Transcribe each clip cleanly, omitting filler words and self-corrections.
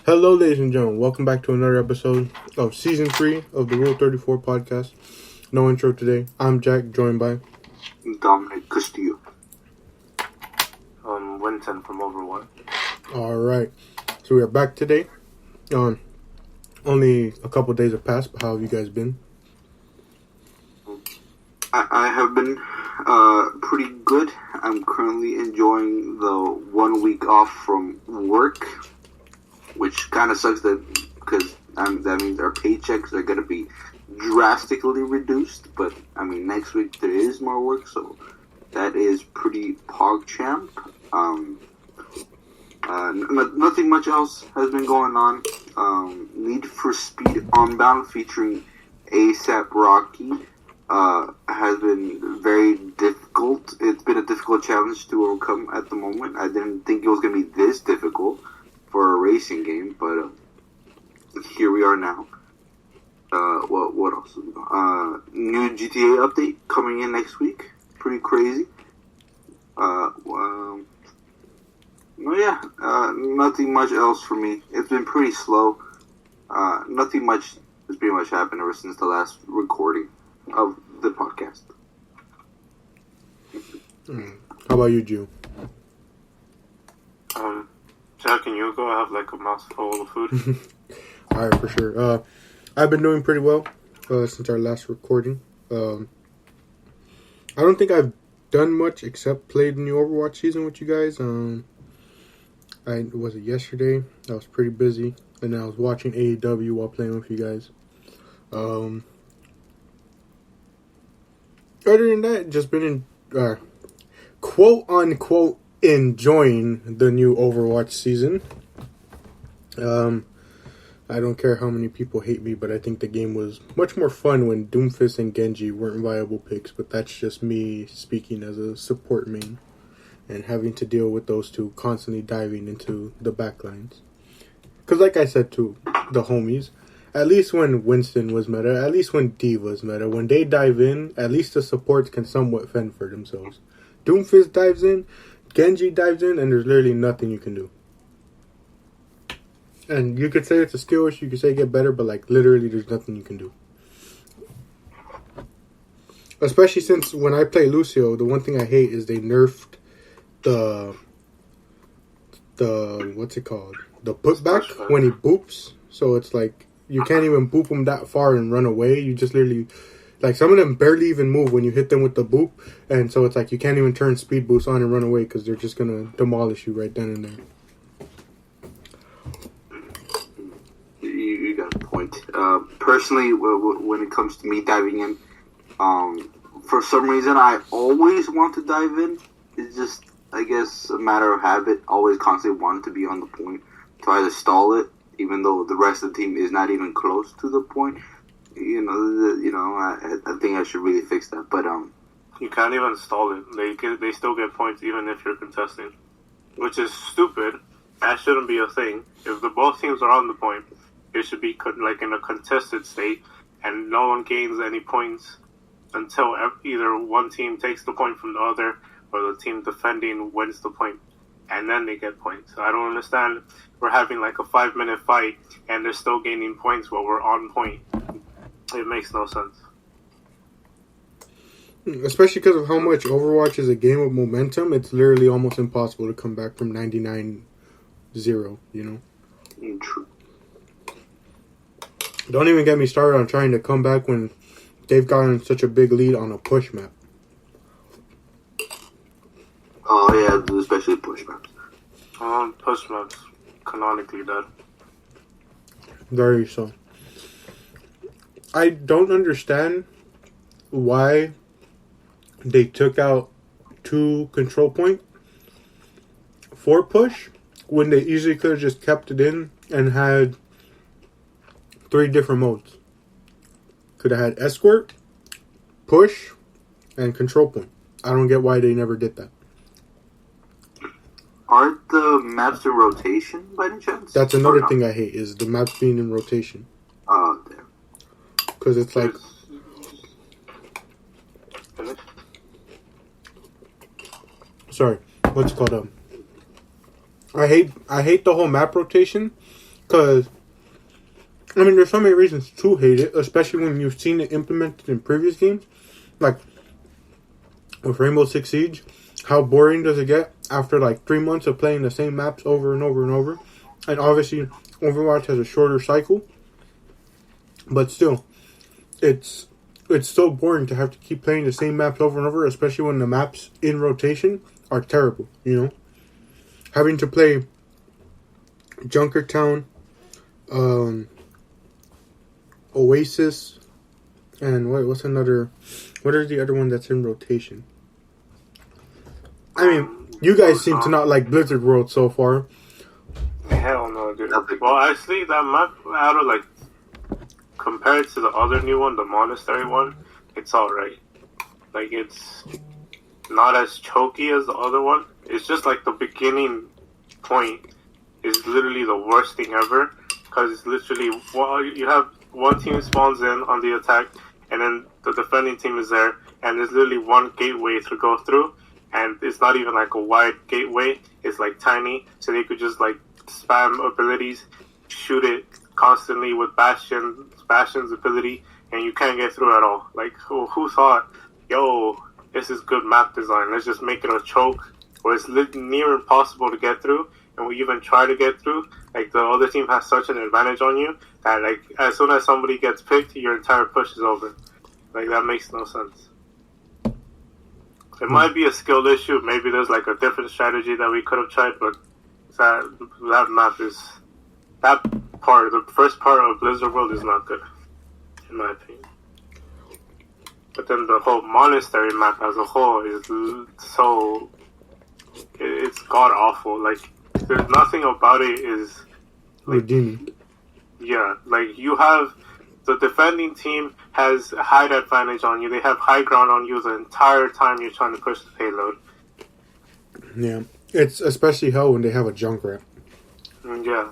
Hello, ladies and gentlemen. Welcome back to another episode of Season 3 of the Rule 34 podcast. No intro today. I'm Jack, joined by Dominic Castillo. Winton from Overwatch. Alright. So we are back today. Only a couple days have passed, but how have you guys been? I have been pretty good. I'm currently enjoying the 1 week off from work, which kind of sucks because that means our paychecks are going to be drastically reduced. But, I mean, next week there is more work, so that is pretty PogChamp. Nothing much else has been going on. Need for Speed Unbound featuring ASAP Rocky has been very difficult. It's been a difficult challenge to overcome at the moment. I didn't think it was going to be this difficult for a racing game, but here we are now. What else? New GTA update coming in next week. Pretty crazy. Nothing much else for me. It's been pretty slow. Nothing much has pretty much happened ever since the last recording of the podcast. How about you, Jew? Jack and Yugo have like a mouthful of food. Alright, for sure. I've been doing pretty well since our last recording. I don't think I've done much except played the new Overwatch season with you guys. Was it yesterday? I was pretty busy, and I was watching AEW while playing with you guys. Other than that, just been quote unquote enjoying the new Overwatch season. I don't care how many people hate me, but I think the game was much more fun when Doomfist and Genji weren't viable picks, but that's just me speaking as a support main and having to deal with those two constantly diving into the backlines. Because like I said to the homies, at least when Winston was meta, at least when D was meta, when they dive in, at least the supports can somewhat fend for themselves. Doomfist dives in, Genji dives in, and there's literally nothing you can do. And you could say it's a skill issue, you could say get better, but like literally there's nothing you can do. Especially since when I play Lucio, the one thing I hate is they nerfed the what's it called? The putback when he boops. So it's like you can't even boop him that far and run away. You just literally, like some of them barely even move when you hit them with the boop. And so it's like you can't even turn speed boost on and run away because they're just going to demolish you right then and there. You got a point. Personally, when it comes to me diving in, for some reason I always want to dive in. It's just, I guess, a matter of habit. Always constantly want to be on the point to either stall it, even though the rest of the team is not even close to the point. I think I should really fix that. But You can't even stall it. They still get points even if you're contesting, which is stupid. That shouldn't be a thing. If both teams are on the point, it should be like in a contested state, and no one gains any points until either one team takes the point from the other, or the team defending wins the point, and then they get points. I don't understand. We're having like a 5-minute fight, and they're still gaining points while we're on point. It makes no sense. Especially because of how much Overwatch is a game of momentum, it's literally almost impossible to come back from 99-0, you know? True. Don't even get me started on trying to come back when they've gotten such a big lead on a push map. Oh, yeah, especially push maps. Push maps, canonically dead. Very so. I don't understand why they took out 2 control point for push when they easily could have just kept it in and had 3 different modes. Could have had escort, push, and control point. I don't get why they never did that. Aren't the maps in rotation by any chance? That's another thing I hate, is the maps being in rotation. Oh, damn. Because it's like... Sorry, what's it called? I hate the whole map rotation, Because, I mean, there's so many reasons to hate it, especially when you've seen it implemented in previous games. Like, with Rainbow Six Siege, how boring does it get after like 3 months of playing the same maps over and over and over? And obviously, Overwatch has a shorter cycle. But still, it's so boring to have to keep playing the same maps over and over, especially when the maps in rotation are terrible, you know? Having to play Junkertown, Oasis, and what's another? What are the other one that's in rotation? I mean, you guys seem to not like Blizzard World so far. Hell no, dude. Well, actually, that map out of like compared to the other new one, the Monastery one, it's alright. Like, it's not as choky as the other one. It's just like the beginning point is literally the worst thing ever, because it's literally, well, you have one team spawns in on the attack, and then the defending team is there, and there's literally one gateway to go through, and it's not even like a wide gateway, it's like tiny, so they could just like spam abilities, shoot it constantly with Bastion's ability, and you can't get through at all. Like, who thought, yo, this is good map design, let's just make it a choke, where it's near impossible to get through, and we even try to get through, like, the other team has such an advantage on you, that, like, as soon as somebody gets picked, your entire push is over. Like, that makes no sense. It might be a skill issue, maybe there's, like, a different strategy that we could have tried, but that map is, that part, the first part of Blizzard World is not good, in my opinion. But then the whole Monastery map as a whole is so, it's god-awful. Like, there's nothing about it is, like, redeeming. Yeah, like, you have, the defending team has a height advantage on you. They have high ground on you the entire time you're trying to push the payload. Yeah, it's especially hell when they have a Junkrat. Yeah.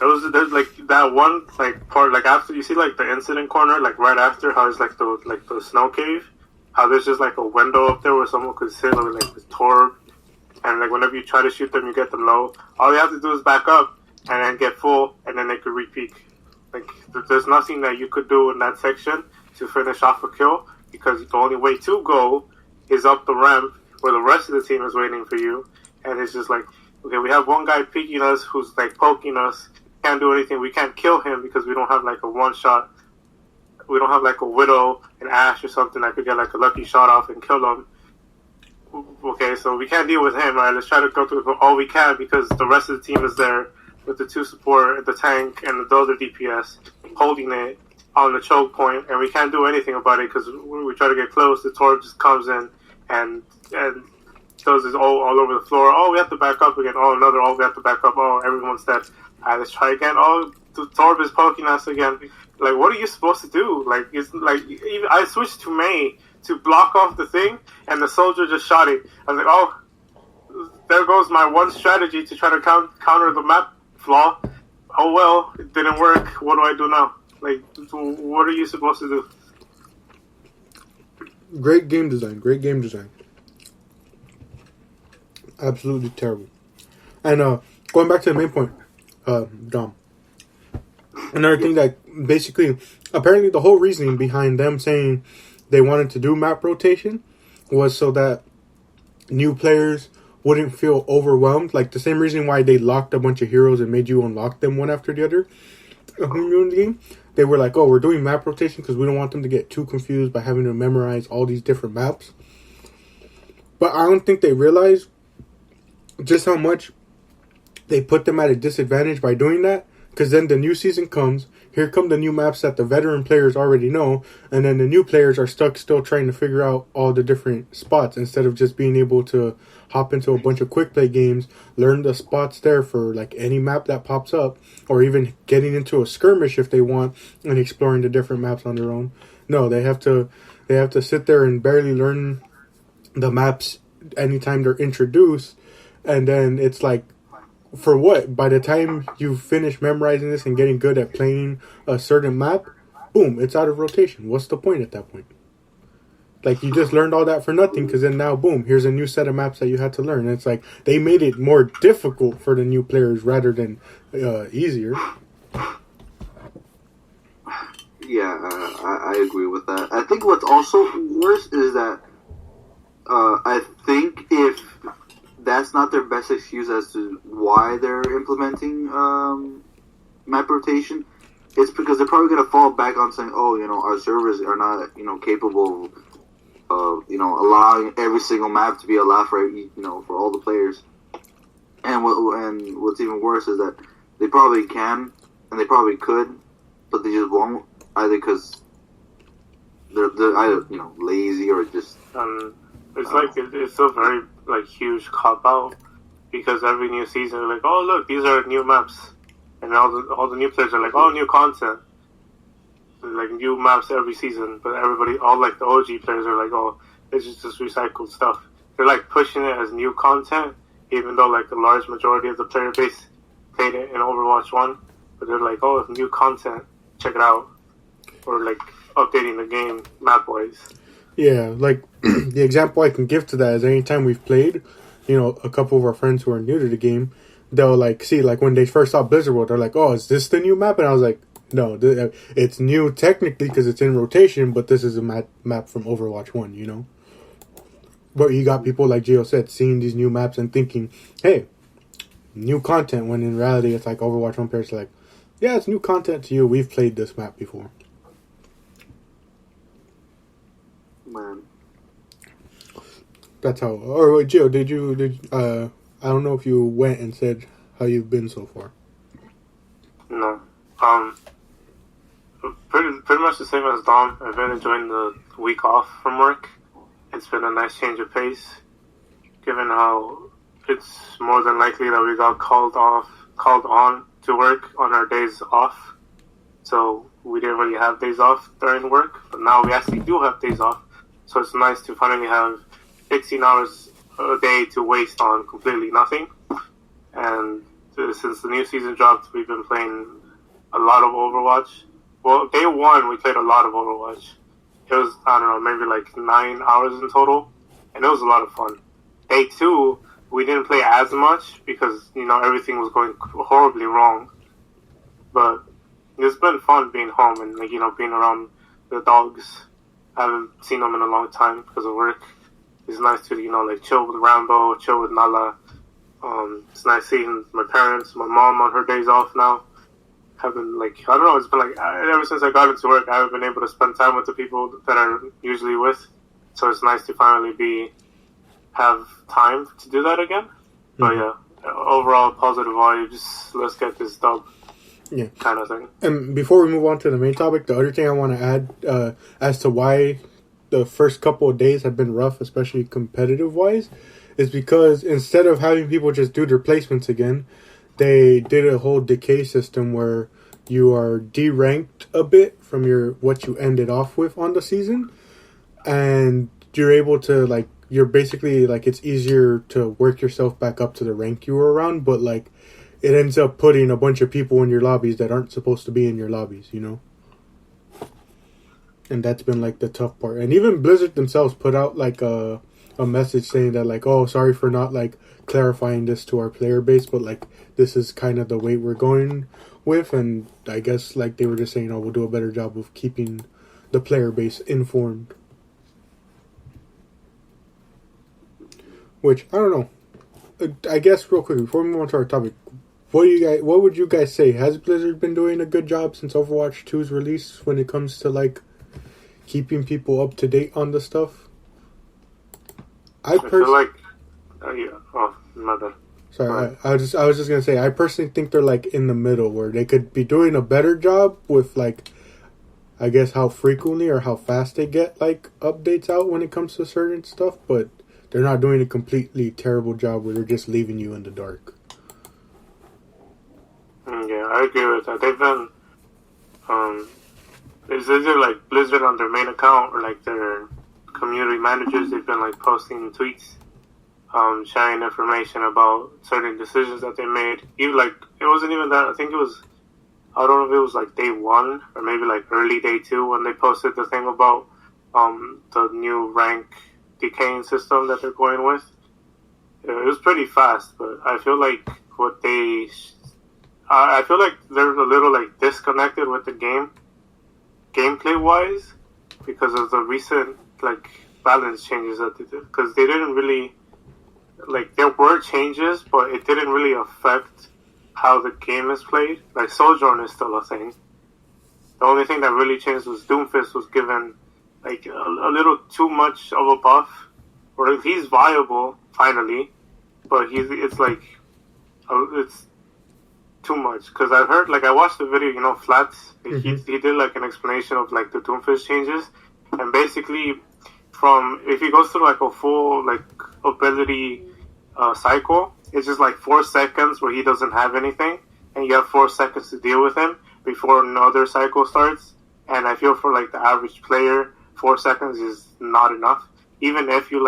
There's like that one like part, like after you see like the incident corner, like right after how it's like the snow cave, how there's just like a window up there where someone could sit with like this torb, and like whenever you try to shoot them, you get them low. All you have to do is back up and then get full, and then they could re-peek. Like there's nothing that you could do in that section to finish off a kill, because the only way to go is up the ramp where the rest of the team is waiting for you, and it's just like, okay, we have one guy peeking us who's like poking us. Can't do anything. We can't kill him because we don't have like a one shot. We don't have like a Widow and Ash or something that could get like a lucky shot off and kill him. Okay, so we can't deal with him, right? Let's try to go through all we can, because the rest of the team is there with the 2 support, the tank, and the other DPS holding it on the choke point, and we can't do anything about it because when we try to get close, the Torb just comes in and does this all over the floor. Oh, we have to back up again. Oh, another. Oh, we have to back up. Oh, everyone's dead. Alright, let's try again. Oh, the Torb is poking us again. Like, what are you supposed to do? Like, it's like, even I switched to May to block off the thing, and the soldier just shot it. I was like, oh, there goes my one strategy to try to counter the map flaw. Oh well, it didn't work. What do I do now? Like, what are you supposed to do? Great game design. Great game design. Absolutely terrible. And going back to the main point, Dom. Another thing that basically, apparently the whole reasoning behind them saying they wanted to do map rotation was so that new players wouldn't feel overwhelmed. Like the same reason why they locked a bunch of heroes and made you unlock them one after the other in the game. They were like, oh, we're doing map rotation because we don't want them to get too confused by having to memorize all these different maps. But I don't think they realize just how much they put them at a disadvantage by doing that. Because then the new season comes, here come the new maps that the veteran players already know, and then the new players are stuck still trying to figure out all the different spots instead of just being able to hop into a bunch of quick play games, learn the spots there for like any map that pops up, or even getting into a skirmish if they want and exploring the different maps on their own. No, they have to sit there and barely learn the maps anytime they're introduced, and then it's like, for what? By the time you finish memorizing this and getting good at playing a certain map, boom, it's out of rotation. What's the point at that point? Like, you just learned all that for nothing, because then now, boom, here's a new set of maps that you had to learn. And it's like, they made it more difficult for the new players rather than easier. Yeah, I agree with that. I think what's also worse is that I think if that's not their best excuse as to why they're implementing map rotation, it's because they're probably going to fall back on saying, oh, you know, our servers are not, you know, capable of, you know, allowing every single map to be allowed for, you know, for all the players. And what's even worse is that they probably can and they probably could, but they just won't, either because they're either, you know, lazy or just. It's like it's a very like huge cop out, because every new season they're like, oh look, these are new maps, and all the new players are like, oh, new content, like new maps every season. But everybody, all like the OG players are like, oh, this is just recycled stuff. They're like pushing it as new content, even though like the large majority of the player base played it in Overwatch 1. But they're like, oh, it's new content, check it out, or like updating the game map wise. Yeah, like, the example I can give to that is anytime we've played, you know, a couple of our friends who are new to the game, they'll, like, see, like, when they first saw Blizzard World, they're like, oh, is this the new map? And I was like, no, it's new technically because it's in rotation, but this is a map from Overwatch 1, you know? But you got people, like Gio said, seeing these new maps and thinking, hey, new content, when in reality it's like Overwatch 1 players are like, yeah, it's new content to you, we've played this map before. Man. That's how. Or wait, Gio, I don't know if you went and said how you've been so far. No. Pretty much the same as Dom. I've been enjoying the week off from work. It's been a nice change of pace, given how it's more than likely that we got called on to work on our days off. So we didn't really have days off during work, but now we actually do have days off. So it's nice to finally have 16 hours a day to waste on completely nothing. And since the new season dropped, we've been playing a lot of Overwatch. Well, day one, we played a lot of Overwatch. It was, I don't know, maybe like 9 hours in total. And it was a lot of fun. Day two, we didn't play as much because, you know, everything was going horribly wrong. But it's been fun being home and, like, you know, being around the dogs. I haven't seen them in a long time because of work. It's nice to, you know, like, chill with Rambo, chill with Nala. It's nice seeing my parents, my mom on her days off now. Haven't, like, I don't know, it's been like, ever since I got into work, I haven't been able to spend time with the people that I'm usually with. So it's nice to finally have time to do that again. Mm-hmm. But yeah, overall positive vibes, let's get this dub. Yeah. Kind of thing. And before we move on to the main topic, the other thing I want to add as to why the first couple of days have been rough, especially competitive-wise, is because instead of having people just do their placements again, they did a whole decay system where you are deranked a bit from what you ended off with on the season, and you're able to, like, you're basically, like, it's easier to work yourself back up to the rank you were around, but, like, it ends up putting a bunch of people in your lobbies that aren't supposed to be in your lobbies, you know? And that's been, like, the tough part. And even Blizzard themselves put out, like, a message saying that, like, oh, sorry for not, like, clarifying this to our player base, but, like, this is kind of the way we're going with. And I guess, like, they were just saying, oh, we'll do a better job of keeping the player base informed. Which, I don't know. I guess, real quick, before we move on to our topic, what would you guys say? Has Blizzard been doing a good job since Overwatch 2's release when it comes to, like, keeping people up to date on the stuff? I feel like, yeah. Oh, my bad. Sorry, I was just gonna say, I personally think they're, like, in the middle, where they could be doing a better job with, like, I guess how frequently or how fast they get, like, updates out when it comes to certain stuff, but they're not doing a completely terrible job where they're just leaving you in the dark. Yeah, I agree with that. They've been, it's either like Blizzard on their main account or like their community managers. They've been like posting tweets, sharing information about certain decisions that they made. Even like, it wasn't even that. I think it was, I don't know if it was like day one or maybe like early day two when they posted the thing about the new rank decaying system that they're going with. It was pretty fast, but I feel like I feel like they're a little like disconnected with the game, gameplay wise, because of the recent like balance changes that they did. Because they didn't really like there were changes, but it didn't really affect how the game is played. Like Sojourn is still a thing. The only thing that really changed was Doomfist was given like a little too much of a buff, or he's viable finally, but it's like it's too much. Because I've heard I watched the video, Flats. He did like an explanation of like the Doomfist changes, and basically from if he goes through like a full like ability cycle, it's just like 4 seconds where he doesn't have anything, and you have 4 seconds to deal with him before another cycle starts. And I feel for like the average player, 4 seconds is not enough. Even if you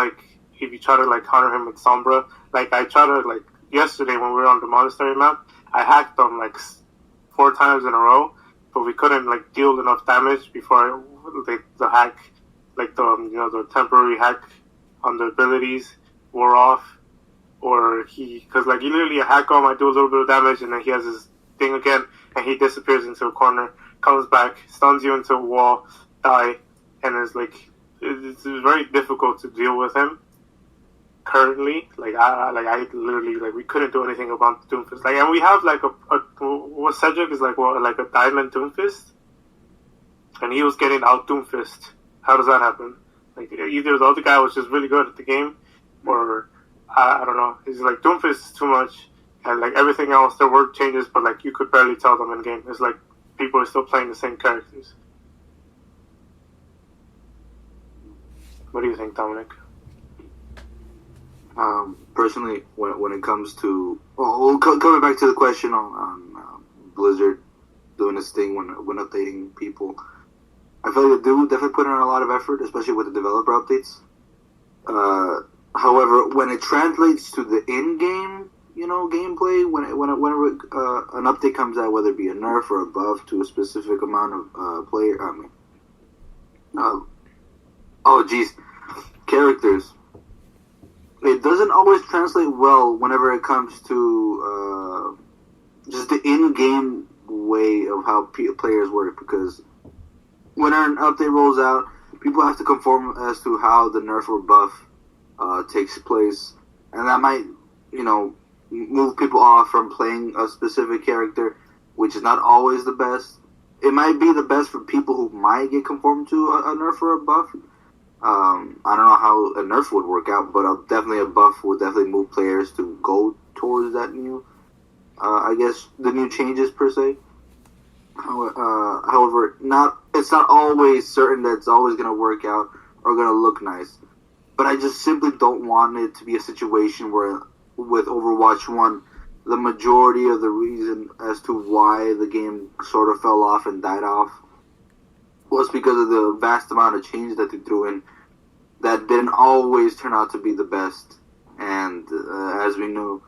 try to like counter him with Sombra, like I tried to like yesterday when we were on the monastery map, I hacked them like 4 times in a row, but we couldn't like deal enough damage before the hack, like the temporary hack on the abilities wore off, or because like you literally hack him, I do a little bit of damage, and then he has his thing again, and he disappears into a corner, comes back, stuns you into a wall, die, and it's very difficult to deal with him currently. I literally we couldn't do anything about the Doomfist. And we have what Cedric is like a diamond Doomfist, and he was getting out Doomfist. How does that happen? Like either the other guy was just really good at the game, or I don't know. He's like Doomfist is too much, and like everything else there were changes, but like you could barely tell them in game. It's like people are still playing the same characters. What do you think, Dominic? Personally, when it comes to coming back to the question on Blizzard doing this thing when updating people, I feel like they do definitely put in a lot of effort, especially with the developer updates. However, when it translates to the in-game, gameplay, whenever an update comes out, whether it be a nerf or a buff to a specific amount of characters, it doesn't always translate well whenever it comes to just the in-game way of how players work, because when an update rolls out, people have to conform as to how the nerf or buff takes place, and that might, move people off from playing a specific character, which is not always the best. It might be the best for people who might get conformed to a nerf or a buff. I don't know how a nerf would work out, but definitely a buff would definitely move players to go towards that new, the new changes per se. However, it's not always certain that it's always going to work out or going to look nice. But I just simply don't want it to be a situation where, with Overwatch 1, the majority of the reason as to why the game sort of fell off and died off was because of the vast amount of change that they threw in that didn't always turn out to be the best. And as we knew,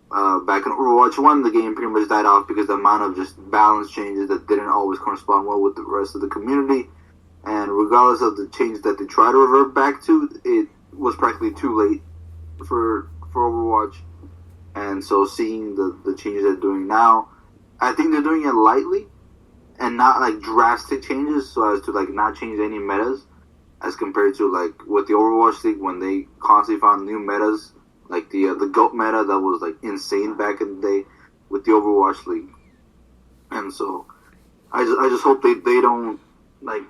back in Overwatch 1, the game pretty much died off because the amount of just balance changes that didn't always correspond well with the rest of the community. And regardless of the change that they try to revert back to, it was practically too late for Overwatch. And so seeing the changes they're doing now, I think they're doing it lightly and not like drastic changes so as to like not change any metas as compared to like with the Overwatch League when they constantly found new metas, like the GOAT meta that was like insane back in the day with the Overwatch League. And so I just hope they don't like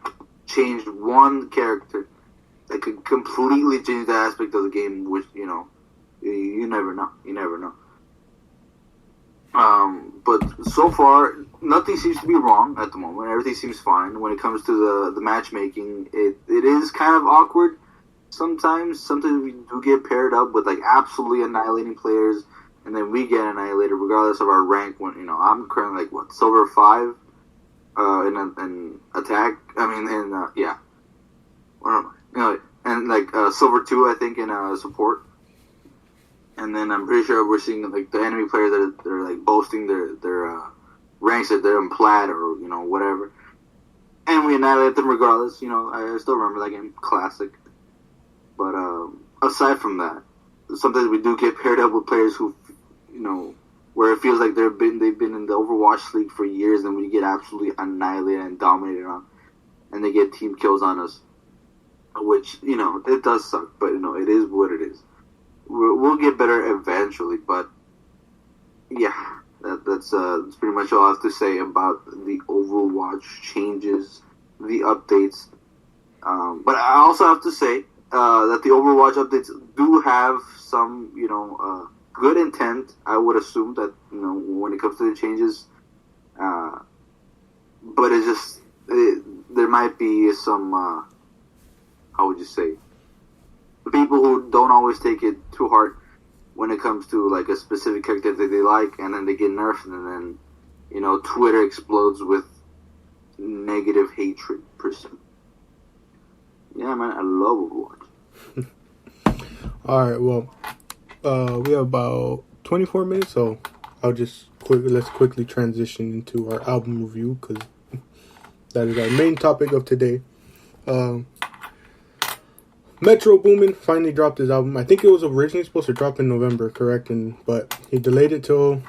change one character that could completely change the aspect of the game, which you never know. But so far, nothing seems to be wrong at the moment. Everything seems fine. When it comes to the matchmaking, it is kind of awkward sometimes. Sometimes we do get paired up with like absolutely annihilating players, and then we get annihilated regardless of our rank. When I'm currently like silver 5 in attack. What am I? And like silver 2, I think, in support. And then I'm pretty sure we're seeing like the enemy players that are like boasting their ranks that they're in plat or whatever. and we annihilated them regardless. I still remember that game, classic. But aside from that, sometimes we do get paired up with players who, where it feels like they've been in the Overwatch League for years, and we get absolutely annihilated and dominated on, and they get team kills on us, which it does suck, but it is what it is. We'll get better eventually, but yeah, that's pretty much all I have to say about the Overwatch changes, the updates. But I also have to say that the Overwatch updates do have some, good intent. I would assume that when it comes to the changes, but it's just there might be some how would you say, people who don't always take it too hard when it comes to like a specific character that they like, and then they get nerfed, and then Twitter explodes with negative hatred per se. Yeah, man, I love Overwatch. All right, well, we have about 24 minutes, so let's quickly transition into our album review, because that is our main topic of today. Metro Boomin finally dropped his album. I think it was originally supposed to drop in November, correct? But he delayed it till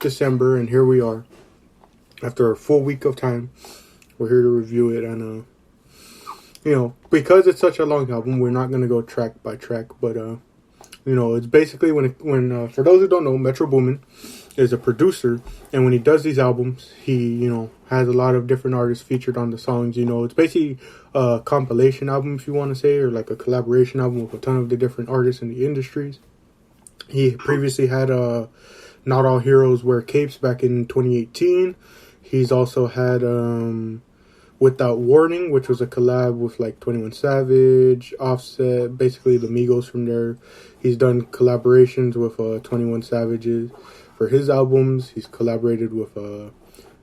December, and here we are. After a full week of time, we're here to review it, and because it's such a long album, we're not going to go track by track, but it's basically when for those who don't know, Metro Boomin is a producer, and when he does these albums, he has a lot of different artists featured on the songs. It's basically a compilation album, if you want to say, or like a collaboration album with a ton of the different artists in the industries. He previously had Not All Heroes Wear Capes back in 2018. He's also had Without Warning, which was a collab with like 21 Savage, Offset, basically the Migos from there. He's done collaborations with 21 Savages for his albums. He's collaborated with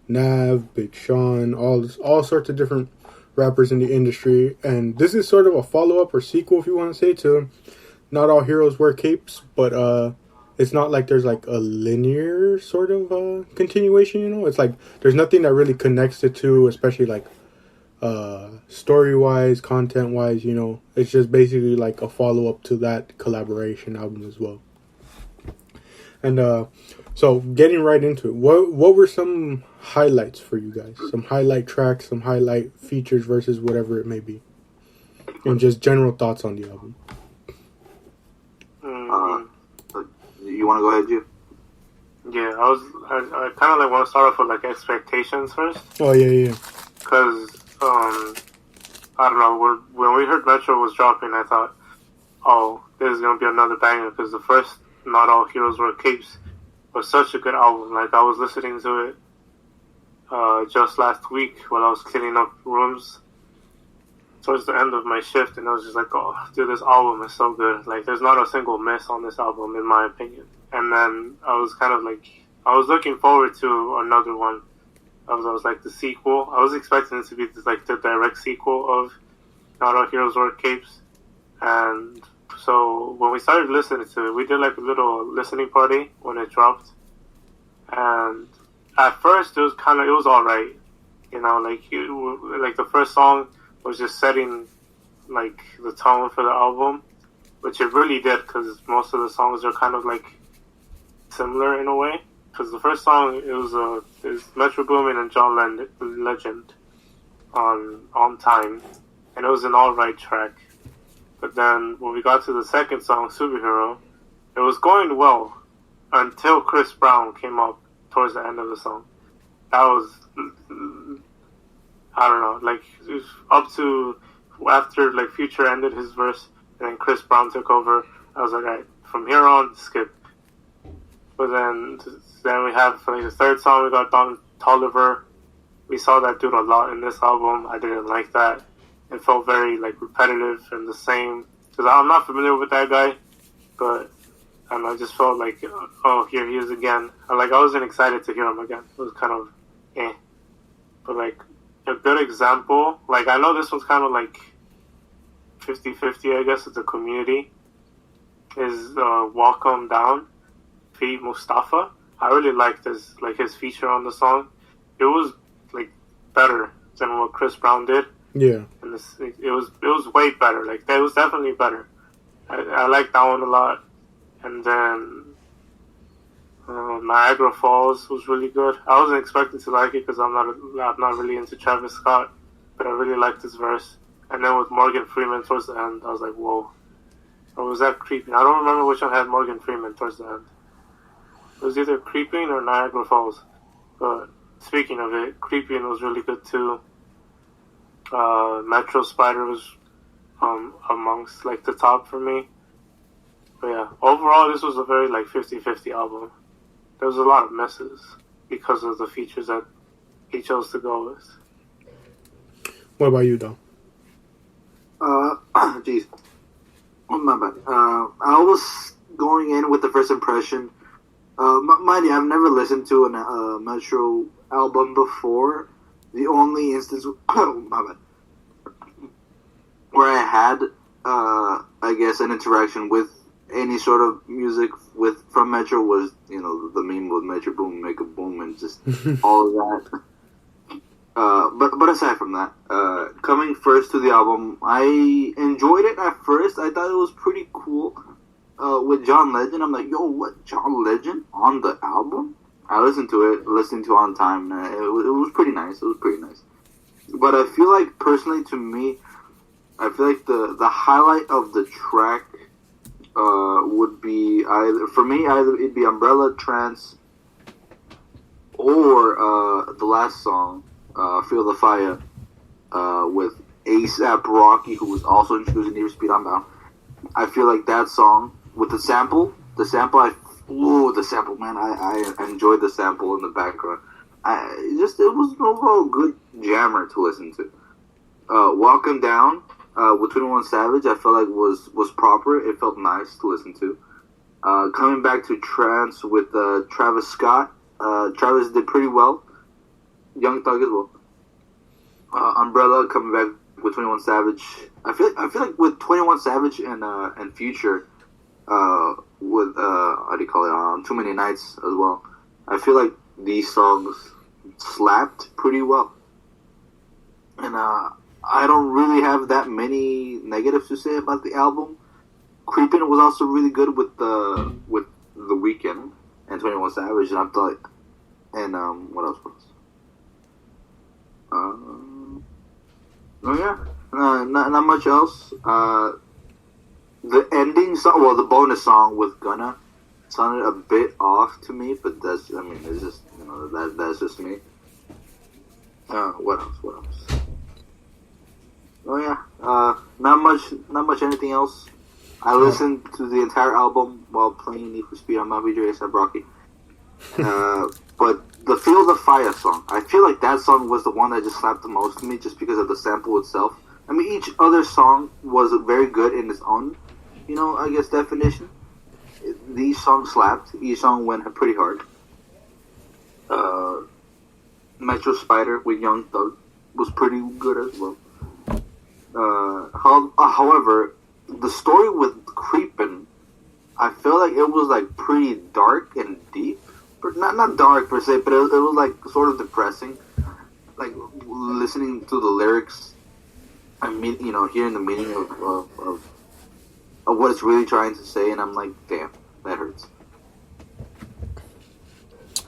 Nav, Big Sean, all sorts of different rappers in the industry. And this is sort of a follow-up or sequel, if you want to say, to Not All Heroes Wear Capes, but it's not like there's like a linear sort of continuation, It's like there's nothing that really connects the two, especially like story-wise, content-wise, It's just basically like a follow-up to that collaboration album as well. And so getting right into it, what were some highlights for you guys? Some highlight tracks, some highlight features versus whatever it may be, and just general thoughts on the album. You want to go ahead, Jim? Yeah, I kind of like want to start off with like expectations first. Oh yeah. Because I don't know, when we heard Metro was dropping, I thought, oh, this is gonna be another banger, because the first Not All Heroes Wear Capes was such a good album. Like, I was listening to it just last week while I was cleaning up rooms towards the end of my shift, and I was just like, oh, dude, this album is so good. Like, there's not a single miss on this album, in my opinion. And then I was kind of like, I was looking forward to another one. I was like, the sequel. I was expecting it to be like the direct sequel of Not All Heroes Wear Capes. And so when we started listening to it, we did like a little listening party when it dropped. And at first it was alright. Like the first song was just setting like the tone for the album, which it really did, because most of the songs are kind of like similar in a way. Because the first song is Metro Boomin and John Legend on Time, and it was an alright track. But then when we got to the second song, Superhero, it was going well until Chris Brown came up towards the end of the song. That was, I don't know, like it was up to after like Future ended his verse and then Chris Brown took over. I was like, alright, from here on, skip. But then we have like the third song, we got Don Toliver. We saw that dude a lot in this album. I didn't like that. It felt very like repetitive and the same. Because I'm not familiar with that guy, but I just felt like, oh, here he is again. I wasn't excited to hear him again. It was kind of But like a good example, like I know this one's kind of like 50-50, I guess, with the community, is Welcome Down, Feed Mustafa. I really liked his feature on the song. It was like better than what Chris Brown did. Yeah. And it was way better. Like, that was definitely better. I like that one a lot. And then Niagara Falls was really good. I wasn't expecting to like it because I'm not really into Travis Scott, but I really liked his verse. And then with Morgan Freeman towards the end, I was like, whoa. Or was that Creeping? I don't remember which one had Morgan Freeman towards the end. It was either Creeping or Niagara Falls. But speaking of it, Creeping was really good too. Metro Spider was amongst like the top for me. But yeah, overall this was a very like 50-50 album. There was a lot of misses because of the features that he chose to go with. What about you, though? Jeez. Oh, my bad. I was going in with the first impression. Mind you, I've never listened to a Metro album before. The only instance, my bad, where I had, I guess, an interaction with any sort of music from Metro was, the meme with Metro Boom, make a boom, and just all of that. But aside from that, coming first to the album, I enjoyed it at first. I thought it was pretty cool. With John Legend, I'm like, yo, what, John Legend on the album? I listened to it on time. It was pretty nice. It was pretty nice. But I feel like, personally, to me, I feel like the highlight of the track would be either it'd be Umbrella, Trance, or the last song, Feel the Fire, with A$AP Rocky, who was also introducing Need for Speed Unbound. I feel like that song with the sample, the sample, man, I enjoyed the sample in the background. It was an overall good jammer to listen to. Walking Down with 21 Savage, I felt like was proper. It felt nice to listen to. Coming back to Trance with Travis Scott, Travis did pretty well. Young Thug as well. Umbrella coming back with 21 Savage. I feel like with 21 Savage and Future, with how do you call it? Too Many Nights as well. I feel like these songs slapped pretty well, and I don't really have that many negatives to say about the album. Creepin' was also really good with The Weeknd and 21 Savage, and I thought, and what else? Not much else. The ending song, well, the bonus song with Gunna sounded a bit off to me, but it's just, that's just me. What else? Oh yeah, not much anything else. I listened to the entire album while playing Need for Speed on my video, A$AP Rocky. But the Feel the Fire song, I feel like that song was the one that just slapped the most to me, just because of the sample itself. I mean, each other song was very good in its own, I guess, definition. These songs slapped. Each song went pretty hard. Metro Spider with Young Thug was pretty good as well. However, the story with Creepin', I feel like it was like pretty dark and deep. Not dark per se, but it was like sort of depressing. Like listening to the lyrics, hearing the meaning of what it's really trying to say, and I'm like, damn, that hurts.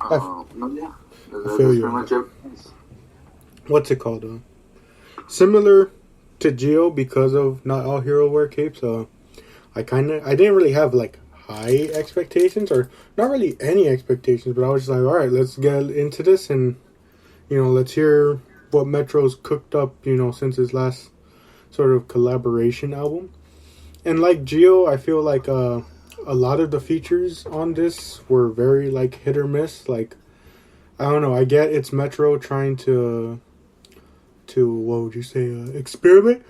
Yeah, that's pretty much everything. What's it called? Similar to Geo, because of Not All Hero Wear Capes. I didn't really have like high expectations, or not really any expectations, but I was just like, all right, let's get into this, and let's hear what Metro's cooked up, since his last sort of collaboration album. And like Geo, I feel like a lot of the features on this were very like hit or miss. Like, I don't know, I get it's Metro trying to what would you say, experiment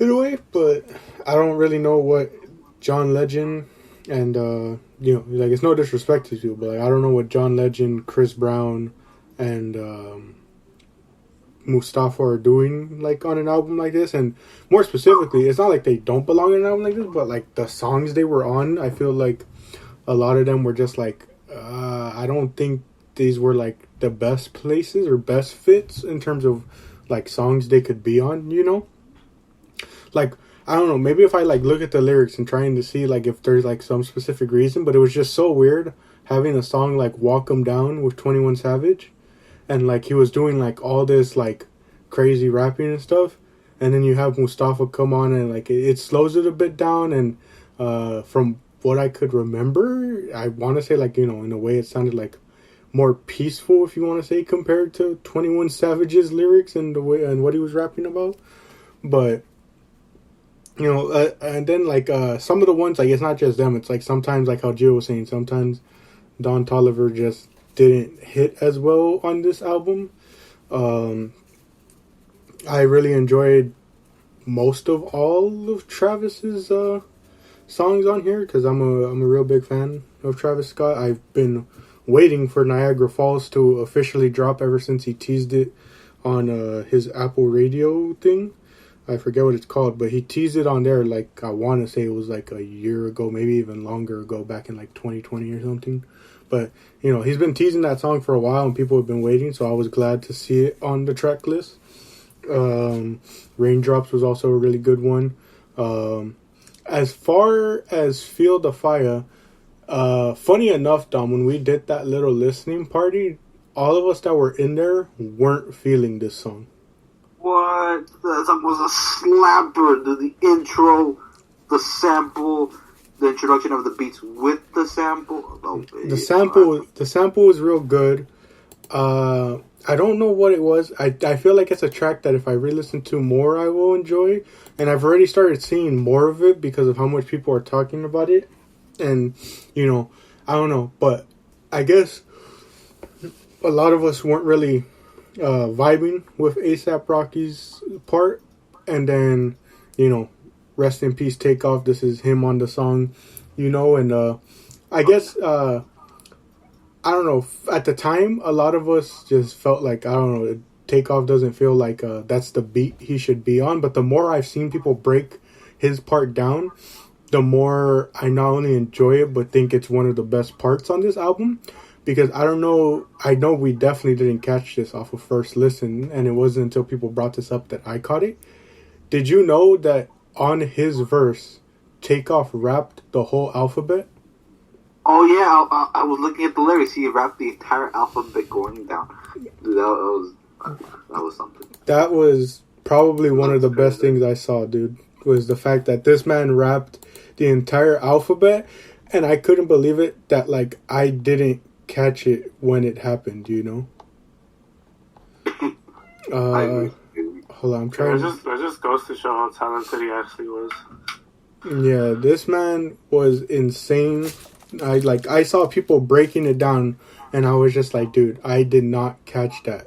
in a way, but I don't really know what John Legend and like, it's no disrespect to you, but like, I don't know what John Legend, Chris Brown, and Mustafa are doing like on an album like this. And more specifically, it's not like they don't belong in an album like this, but like the songs they were on, I feel like a lot of them were just like, I don't think these were like the best places or best fits in terms of like songs they could be on, you know? Like, I don't know, maybe if I like look at the lyrics and trying to see like if there's like some specific reason, but it was just so weird having a song like Walk 'Em Down with 21 Savage, and like he was doing like all this like crazy rapping and stuff, and then you have Mustafa come on and like it slows it a bit down, and from what I could remember, I want to say like, you know, in a way it sounded like more peaceful, if you want to say, compared to 21 Savage's lyrics and the way and what he was rapping about. But you know, and then like some of the ones, like it's not just them, it's like sometimes, like how Jill was saying, sometimes Don Toliver just didn't hit as well on this album. I really enjoyed most of all of Travis's songs on here, because I'm a real big fan of Travis Scott. I've been waiting for Niagara Falls to officially drop ever since he teased it on his Apple Radio thing. I forget what it's called, but he teased it on there, like, I want to say it was like a year ago, maybe even longer ago, back in like 2020 or something. But, you know, he's been teasing that song for a while and people have been waiting, so I was glad to see it on the track list. Raindrops was also a really good one. As far as Feel the Fire, funny enough, Dom, when we did that little listening party, all of us that were in there weren't feeling this song. What? That song was a slapper. The intro, the sample, the introduction of the beats with the sample. Oh, the sample was real good. I don't know what it was. I feel like it's a track that if I re-listen to more, I will enjoy. And I've already started seeing more of it because of how much people are talking about it. And, you know, I don't know. But I guess a lot of us weren't really vibing with A$AP Rocky's part. And then, you know, rest in peace, Takeoff. This is him on the song, you know. And I guess, I don't know, at the time, a lot of us just felt like, I don't know, Takeoff doesn't feel like that's the beat he should be on. But the more I've seen people break his part down, the more I not only enjoy it, but think it's one of the best parts on this album. Because I don't know, I know we definitely didn't catch this off of first listen, and it wasn't until people brought this up that I caught it. Did you know that on his verse, Takeoff rapped the whole alphabet? Oh yeah, I was looking at the lyrics. He rapped the entire alphabet going down. Dude, that was something. That was probably one of the best things I saw, dude. Was the fact that this man rapped the entire alphabet, and I couldn't believe it that like I didn't catch it when it happened. You know. Hold on, I'm trying. It just goes to show how talented he actually was. Yeah, this man was insane. I saw people breaking it down, and I was just like, dude, I did not catch that.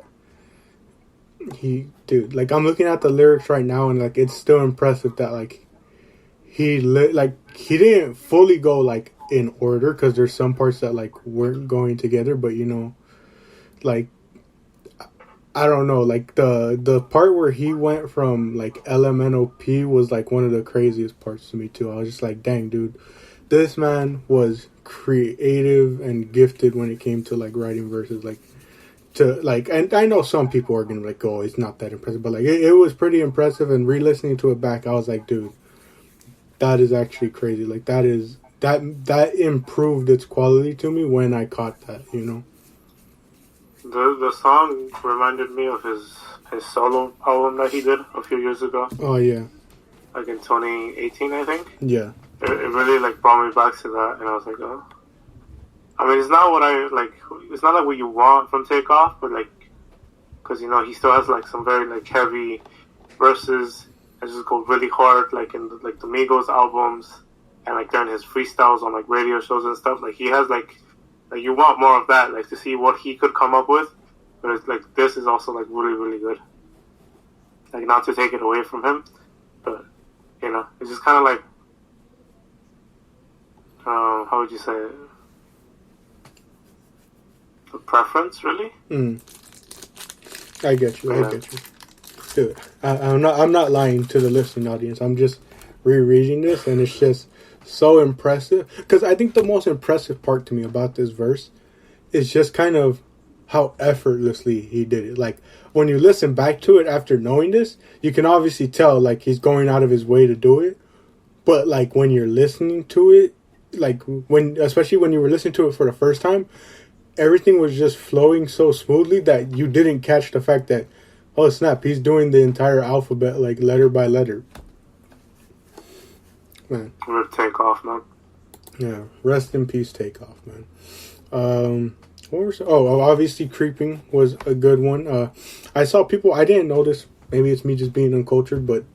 Like, I'm looking at the lyrics right now, and like, it's still impressive that like he didn't fully go like in order, because there's some parts that like weren't going together, but you know, like, I don't know, like the part where he went from like LMNOP was like one of the craziest parts to me too. I was just like, dang, dude, this man was creative and gifted when it came to like writing verses. And I know some people are gonna be like, oh, it's not that impressive, but like it was pretty impressive. And re-listening to it back, I was like, dude, that is actually crazy. Like that improved its quality to me when I caught that, you know. The song reminded me of his solo album that he did a few years ago. Oh yeah, like in 2018, I think. Yeah, it really like brought me back to that, and I was like, oh. I mean, it's not what I like. It's not like what you want from Takeoff, but like, because you know he still has like some very like heavy verses that just go really hard, like in the Migos albums, and like during his freestyles on like radio shows and stuff. Like he has like you want more of that, like to see what he could come up with. But it's like this is also like really really good. Like not to take it away from him, but you know it's just kind of like how would you say it? A preference, really. I get you. I get you. Dude, I'm not lying to the listening audience. I'm just rereading this, and it's just so impressive. Because I think the most impressive part to me about this verse is just kind of how effortlessly he did it. Like, when you listen back to it after knowing this, you can obviously tell, like, he's going out of his way to do it. But, like, when you're listening to it, like, especially when you were listening to it for the first time, everything was just flowing so smoothly that you didn't catch the fact that, oh snap, he's doing the entire alphabet, like, letter by letter. Man. Takeoff, man. Yeah, rest in peace, Takeoff, man. Obviously Creeping was a good one. I saw people, I didn't know this, maybe it's me just being uncultured, but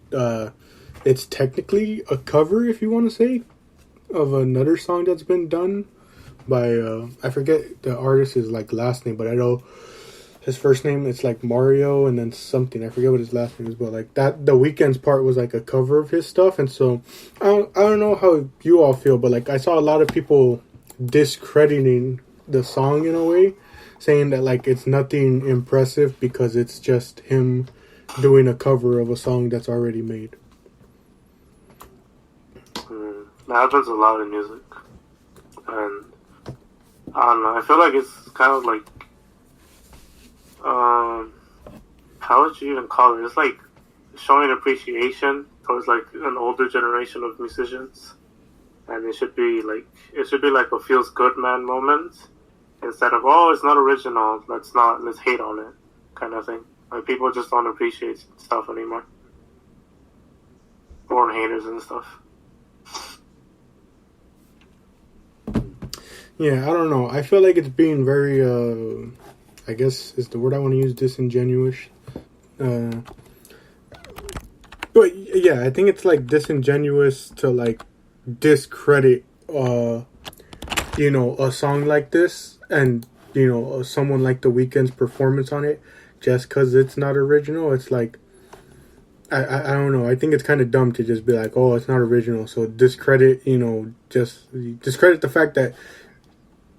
it's technically a cover, if you want to say, of another song that's been done by, I forget the artist's like last name, but I know his first name, it's like Mario and then something. I forget what his last name is, but like that, the Weeknd's part was like a cover of his stuff. And so I don't know how you all feel, but like I saw a lot of people discrediting the song in a way, saying that like it's nothing impressive because it's just him doing a cover of a song that's already made. That happens a lot in music. And I don't know, I feel like it's kind of like, how would you even call it? It's like showing appreciation towards like an older generation of musicians, and it should be like a feels good man moment instead of, oh, it's not original, let's hate on it kind of thing. Like, people just don't appreciate stuff anymore. Born haters and stuff. Yeah, I don't know. I feel like it's being very, I guess is the word I want to use, disingenuous. But yeah, I think it's like disingenuous to like discredit, a song like this and, someone like The Weeknd's performance on it just because it's not original. It's like, I don't know. I think it's kind of dumb to just be like, oh, it's not original. So discredit, just discredit the fact that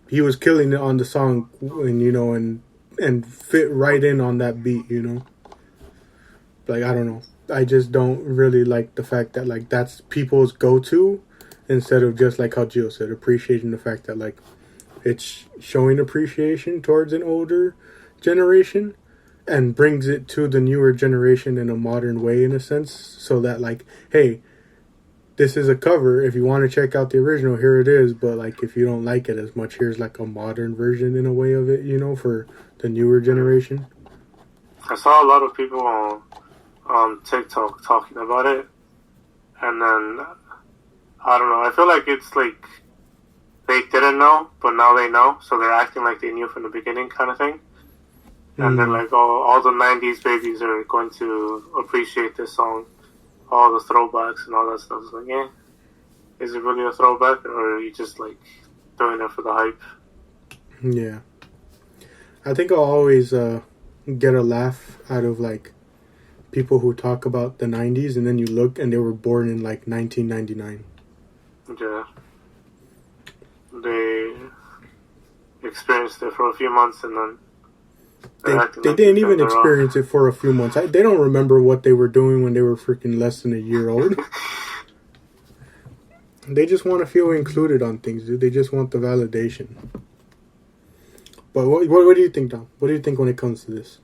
he was killing it on the song and, and fit right in on that beat, Like, I don't know. I just don't really like the fact that, like, that's people's go-to instead of just, like how Gio said, appreciating the fact that, like, it's showing appreciation towards an older generation and brings it to the newer generation in a modern way, in a sense, so that, like, hey, this is a cover. If you want to check out the original, here it is. But, like, if you don't like it as much, here's, like, a modern version in a way of it, for the newer generation. I saw a lot of people on TikTok talking about it. And then, I don't know. I feel like it's like they didn't know, but now they know. So they're acting like they knew from the beginning kind of thing. And then, like, all the 90s babies are going to appreciate this song. All the throwbacks and all that stuff. It's like, yeah, is it really a throwback, or are you just like doing it for the hype? Yeah, I think I'll always get a laugh out of like people who talk about the 90s and then you look and they were born in like 1999. Yeah, they experienced it for a few months and then They didn't even experience it for a few months. They don't remember what they were doing when they were freaking less than a year old. They just want to feel included on things, dude. They just want the validation. But what do you think, Dom? What do you think when it comes to this?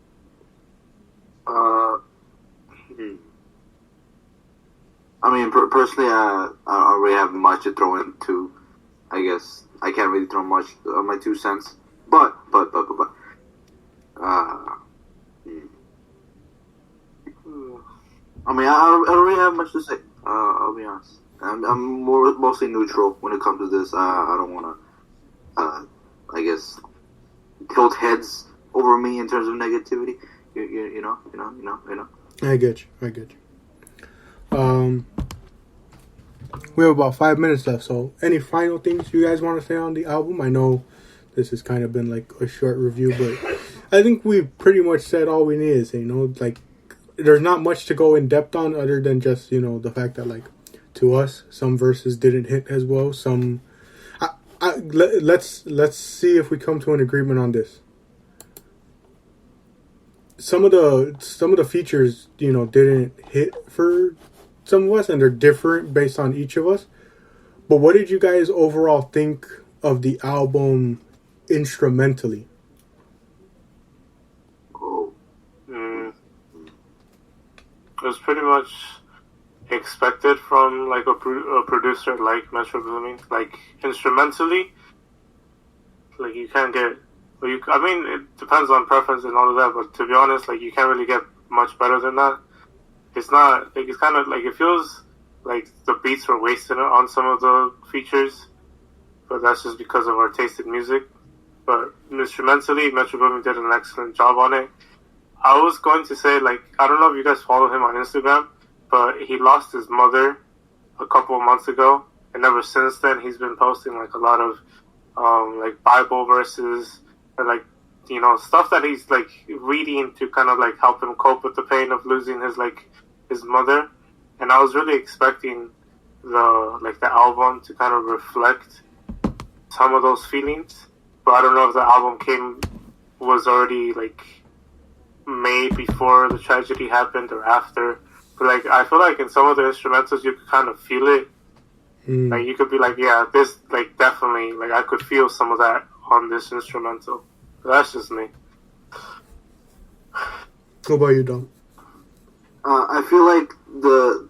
I mean, personally, I don't really have much to throw into. I guess I can't really throw much of my 2 cents. But. I mean, I don't really have much to say. I'll be honest. I'm mostly neutral when it comes to this. I don't want to, I guess, tilt heads over me in terms of negativity. You know. I get you. We have about 5 minutes left. So, any final things you guys want to say on the album? I know this has kind of been like a short review, but I think we've pretty much said all we need to say. Like, there's not much to go in depth on other than just, the fact that, like, to us, some verses didn't hit as well. Some, let's see if we come to an agreement on this. Some of the features, didn't hit for some of us, and they're different based on each of us. But what did you guys overall think of the album instrumentally? It was pretty much expected from like a producer like Metro Boomin. Like instrumentally, like you can't get. Well, I mean, it depends on preference and all of that. But to be honest, like you can't really get much better than that. It's not like it's kind of like it feels like the beats were wasted on some of the features, but that's just because of our taste in music. But instrumentally, Metro Boomin did an excellent job on it. I was going to say, like, I don't know if you guys follow him on Instagram, but he lost his mother a couple of months ago, and ever since then, he's been posting like a lot of like Bible verses and like stuff that he's like reading to kind of like help him cope with the pain of losing his mother. And I was really expecting the album to kind of reflect some of those feelings, but I don't know if the album was already like made before the tragedy happened or after. But like I feel like in some of the instrumentals you could kind of feel it. Like you could be like, yeah, this like definitely like I could feel some of that on this instrumental. But that's just me. What about you, Dom? I feel like the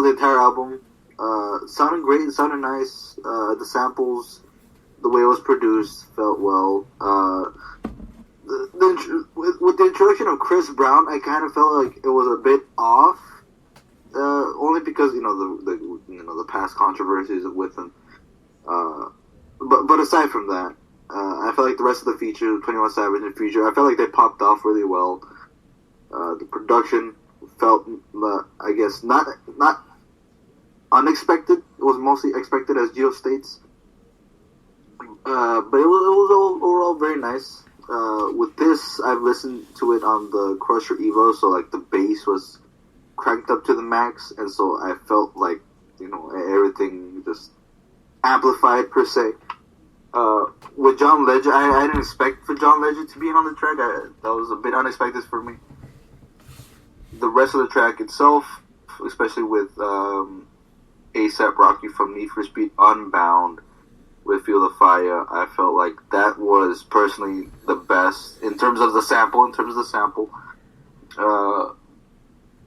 entire album sounded great. It sounded nice. The samples, the way it was produced, felt well. With the introduction of Chris Brown, I kind of felt like it was a bit off. Only because the past controversies with him. But aside from that, I felt like the rest of the features, 21 Savage and Future, I felt like they popped off really well. The production felt, I guess, not unexpected. It was mostly expected, as Gio states. But it was overall very nice. With this, I've listened to it on the Crusher Evo, so like the bass was cranked up to the max, and so I felt like everything just amplified per se. With John Legend, I didn't expect for John Legend to be on the track. That was a bit unexpected for me. The rest of the track itself, especially with A$AP Rocky from Need for Speed Unbound with Feel the Fire, I felt like that was personally the best in terms of the sample.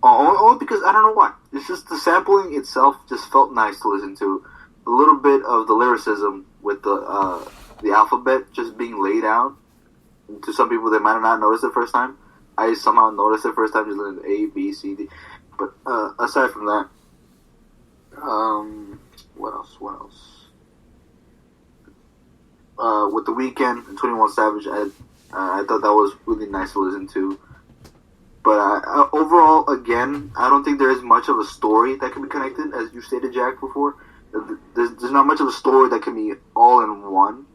Only because I don't know why. It's just the sampling itself just felt nice to listen to. A little bit of the lyricism with the alphabet just being laid out. To some people, they might have not noticed it first time. I somehow noticed it first time just listening to A, B, C, D. But aside from that, what else? With The Weeknd and 21 Savage, I thought that was really nice to listen to. But overall, again, I don't think there is much of a story that can be connected, as you stated, Jack, before. There's not much of a story that can be all in one,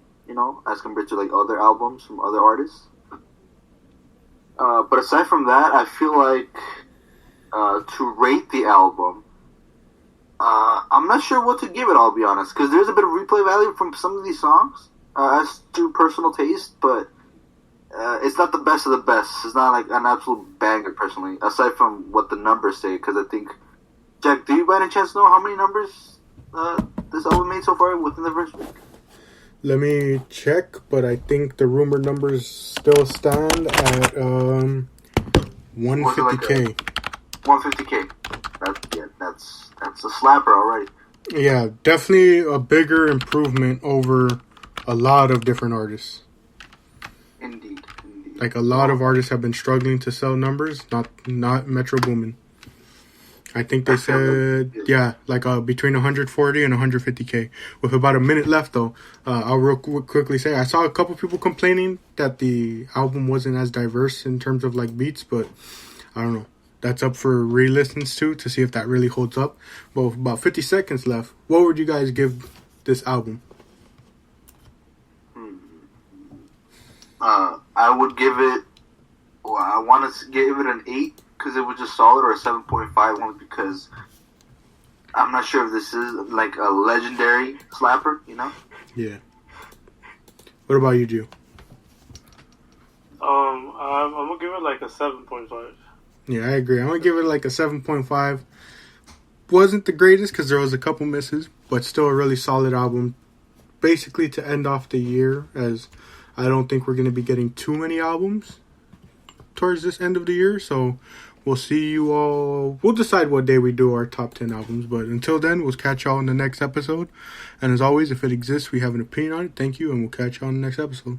as compared to like other albums from other artists. But aside from that, I feel like to rate the album, I'm not sure what to give it, I'll be honest, because there's a bit of replay value from some of these songs, as to personal taste, but it's not the best of the best. It's not like an absolute banger, personally, aside from what the numbers say, because I think, Jack, do you by any chance know how many numbers this album made so far within the first week? Let me check, but I think the rumored numbers still stand at 150K. 150K. That's a slapper already. Yeah, definitely a bigger improvement over a lot of different artists. Indeed. Like a lot of artists have been struggling to sell numbers, not Metro Boomin. I think they said, between 140 and 150K. With about a minute left, though, I'll real quickly say, I saw a couple people complaining that the album wasn't as diverse in terms of, like, beats, but I don't know. That's up for re-listens, too, to see if that really holds up. But with about 50 seconds left, what would you guys give this album? I would give it, I want to give it an 8. Because it was just solid, or a 7.5 only because I'm not sure if this is like a legendary slapper, Yeah. What about you, Gio? I'm gonna give it like a 7.5. Yeah, I agree. I'm gonna give it like a 7.5. Wasn't the greatest because there was a couple misses, but still a really solid album. Basically to end off the year, as I don't think we're gonna be getting too many albums towards this end of the year, so We'll see you all. We'll decide what day we do our top 10 albums. But until then, we'll catch y'all in the next episode. And as always, if it exists, we have an opinion on it. Thank you, and we'll catch y'all in the next episode.